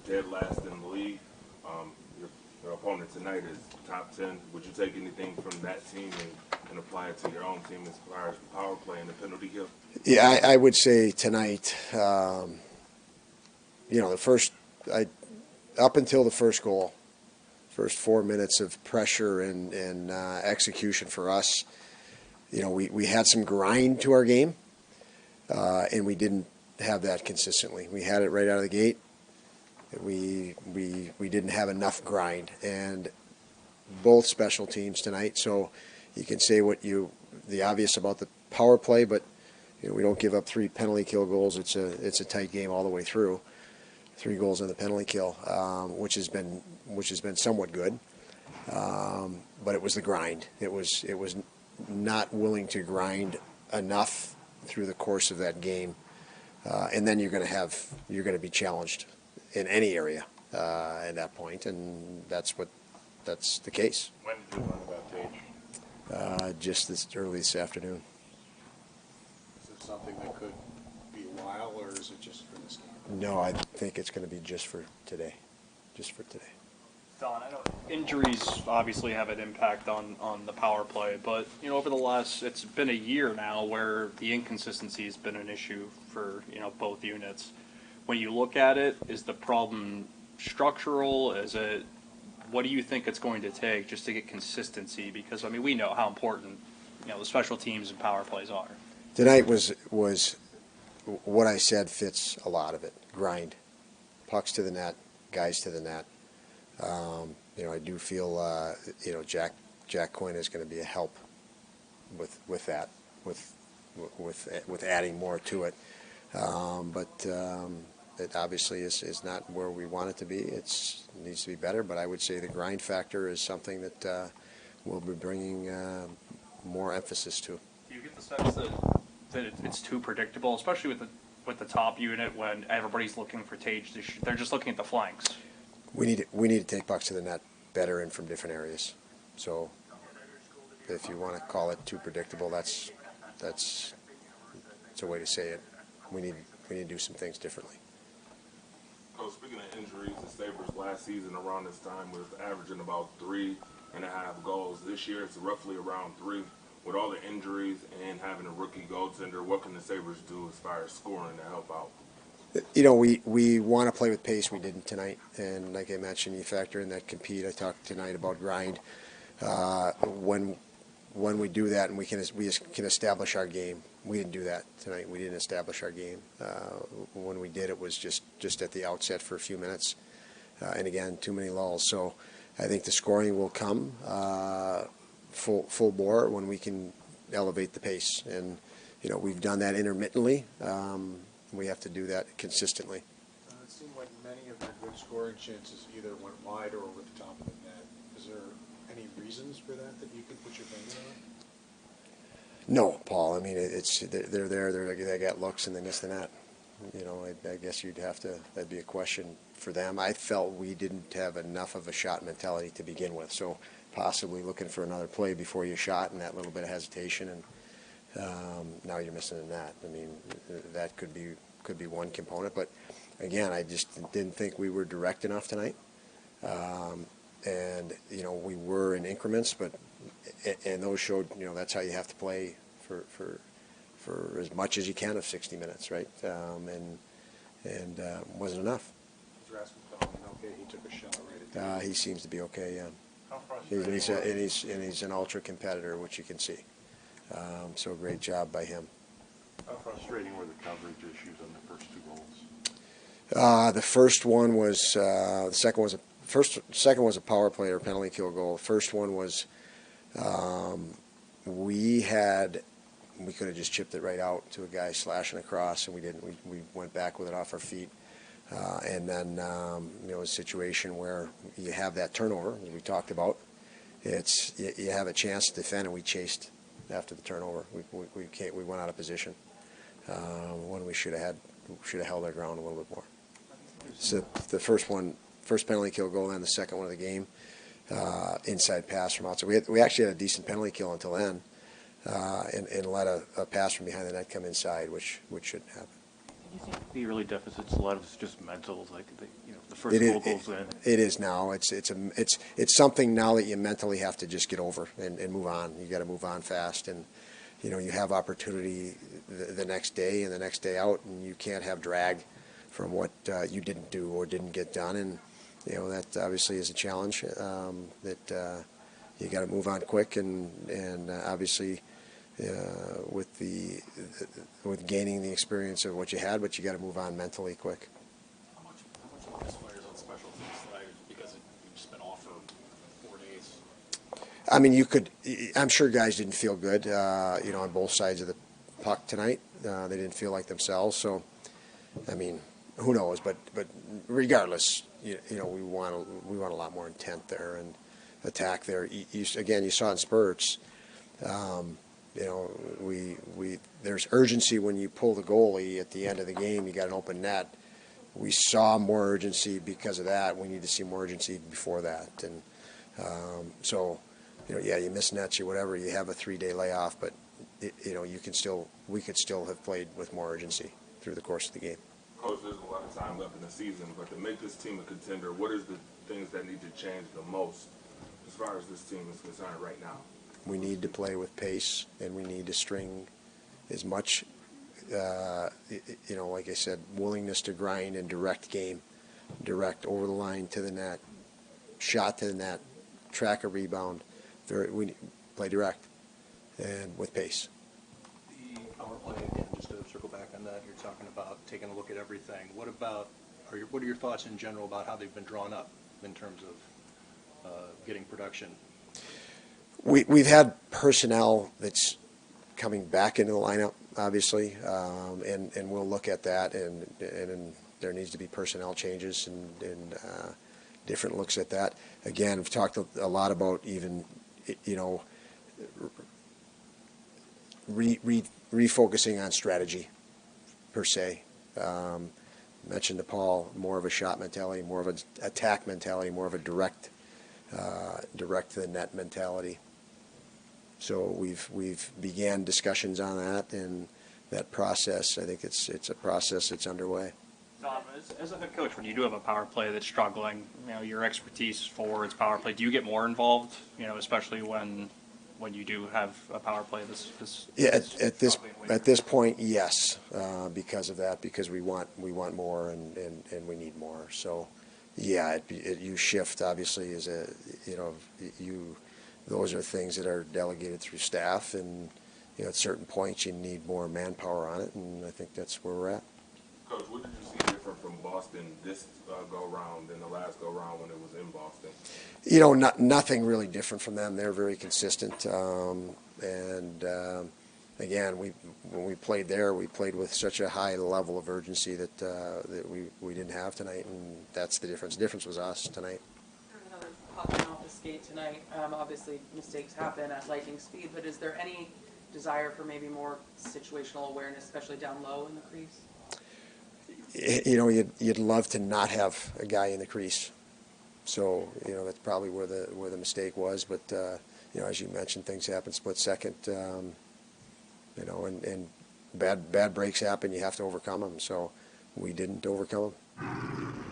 dead last in the league. Your opponent tonight is top 10. Would you take anything from that team and apply it to your own team as far as power play and the penalty kill? Yeah, I would say tonight, up until the first goal, first 4 minutes of pressure and execution for us, we had some grind to our game, and we didn't have that consistently. We had it right out of the gate. We didn't have enough grind, and both special teams tonight. So you can say the obvious about the power play, but we don't give up 3 penalty kill goals. It's a tight game all the way through. 3 goals on the penalty kill, which has been somewhat good. But it was the grind. It was not willing to grind enough through the course of that game, and then you're going to be challenged in any area at that point, and that's the case. When did you learn about Tage? Just early this afternoon. Is it something that could be a while, or is it just for this game? No, I think it's going to be just for today. Just for today. Don, I know injuries obviously have an impact on the power play, but over the last, it's been a year now where the inconsistency has been an issue for both units. When you look at it, is the problem structural? What do you think it's going to take just to get consistency? Because we know how important the special teams and power plays are. Tonight was what I said fits a lot of it. Grind, pucks to the net, guys to the net. I do feel Jack Quinn is going to be a help with that, with adding more to it. But it obviously is not where we want it to be. It needs to be better, but I would say the grind factor is something that we'll be bringing more emphasis to. Do you get the sense that it's too predictable, especially with the top unit when everybody's looking for Tage? They're just looking at the flanks. We need to take pucks to the net better and from different areas. So if you want to call it too predictable, that's a way to say it. We need to do some things differently. Coach, speaking of injuries, the Sabres last season around this time was averaging about 3.5 goals. This year it's roughly around 3. With all the injuries and having a rookie goaltender, what can the Sabres do as far as scoring to help out? We want to play with pace. We didn't tonight, and like I mentioned, you factor in that compete. I talked tonight about grind. When we do that and we can establish our game, we didn't do that tonight. We didn't establish our game. When we did, it was just at the outset for a few minutes, and again, too many lulls. So I think the scoring will come full bore when we can elevate the pace, and we've done that intermittently. We have to do that consistently. It seemed like many of their good scoring chances either went wide or over the top of the net. Is there any reasons for that you could put your finger on? No, Paul. They're there. They got looks and they miss the net. I guess that'd be a question for them. I felt we didn't have enough of a shot mentality to begin with, so possibly looking for another play before you shot and that little bit of hesitation, and now you're missing the net. That could be one component, but again, I just didn't think we were direct enough tonight. And we were in increments, but those showed that's how you have to play for as much as you can of 60 minutes, right? And wasn't enough. Was Rasmus okay? He took a shot right at He seems to be okay. Yeah. How frustrating He's an ultra competitor, which you can see. So great job by him. How frustrating were the coverage issues on the first 2 goals? The first one was the second was a power play or penalty kill goal. The first one was we could have just chipped it right out to a guy slashing across, and we didn't. We went back with it off our feet, and then a situation where you have that turnover, as we talked about. You have a chance to defend, and we chased after the turnover. We went out of position when we should have held our ground a little bit more. So the first penalty kill goal, and the second one of the game, inside pass from outside. We actually had a decent penalty kill until then, and let a pass from behind the net come inside, which shouldn't happen. You think the early deficits, a lot of it's just mental, like the first It goal is. goes in. It is now. It's something now that you mentally have to just get over and move on. You got to move on fast, and you have opportunity the next day and the next day out, and you can't have drag from what you didn't do or didn't get done, and that obviously is a challenge that you got to move on quick, and obviously. With gaining the experience of what you had, but you got to move on mentally quick. How much misfires on special teams tonight because you've just been off for 4 days? I mean, I'm sure guys didn't feel good, on both sides of the puck tonight. They didn't feel like themselves. So, I mean, who knows? But regardless, we want a lot more intent there and attack there. Again, you saw in spurts. There's urgency when you pull the goalie at the end of the game. You got an open net. We saw more urgency because of that. We need to see more urgency before that. And you miss nets or whatever. You have a 3-day layoff, but we could still have played with more urgency through the course of the game. Coach, there's a lot of time left in the season, but to make this team a contender, what is the things that need to change the most as far as this team is concerned right now? We need to play with pace, and we need to string as much, like I said, willingness to grind and direct game, direct over the line to the net, shot to the net, track a rebound. We play direct and with pace. The power play, again, just to circle back on that, you're talking about taking a look at everything. What are your thoughts in general about how they've been drawn up in terms of getting production? We've had personnel that's coming back into the lineup, obviously, and we'll look at that, and there needs to be personnel changes and different looks at that. Again, we've talked a lot about even, refocusing on strategy, per se. Mentioned to Paul, more of a shot mentality, more of an attack mentality, more of a direct to the net mentality. So we've began discussions on that, and that process, I think it's a process that's underway. Tom, as a head coach, when you do have a power play that's struggling, your expertise forwards power play, do you get more involved? Especially when you do have a power play this at this point, yes, because of that, because we want more and we need more. So, yeah, you shift obviously as those are things that are delegated through staff, and at certain points you need more manpower on it, and I think that's where we're at. Coach, what did you see different from Boston this go-round than the last go-round when it was in Boston? Nothing really different from them. They're very consistent, again, when we played there, we played with such a high level of urgency that we didn't have tonight, and that's the difference. The difference was us tonight. Another popping off the skate tonight. Obviously, mistakes happen at lightning speed, but is there any desire for maybe more situational awareness, especially down low in the crease? You'd love to not have a guy in the crease. So, that's probably where the mistake was. But, as you mentioned, things happen split second, and bad breaks happen. You have to overcome them. So we didn't overcome them.